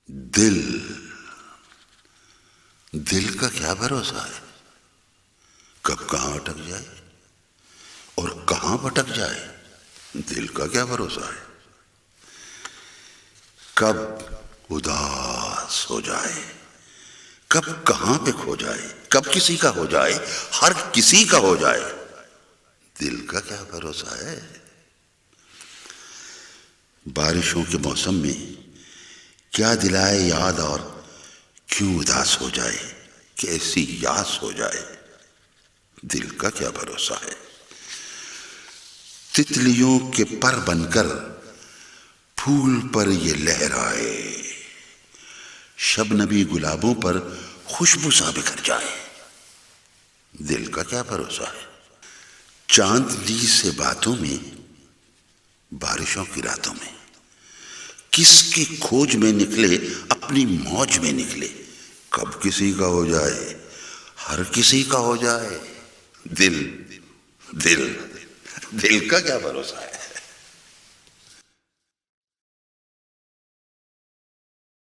दिल, दिल का क्या भरोसा है, कब कहां अटक जाए और कहां भटक जाए। दिल का क्या भरोसा है, कब उदास हो जाए, कब कहां पे खो जाए, कब किसी का हो जाए, हर किसी का हो जाए। दिल का क्या भरोसा है। बारिशों के मौसम में क्या दिलाए याद और क्यों उदास हो जाए, कैसी यास हो जाए। दिल का क्या भरोसा है। तितलियों के पर बनकर फूल पर ये लहराए, शबनमी गुलाबों पर खुशबू सा बिखर जाए। दिल का क्या भरोसा है। चांदनी से बातों में, बारिशों की रातों में, किसकी खोज में निकले, अपनी मौज में निकले, कब किसी का हो जाए, हर किसी का हो जाए। दिल, दिल, दिल का क्या भरोसा है।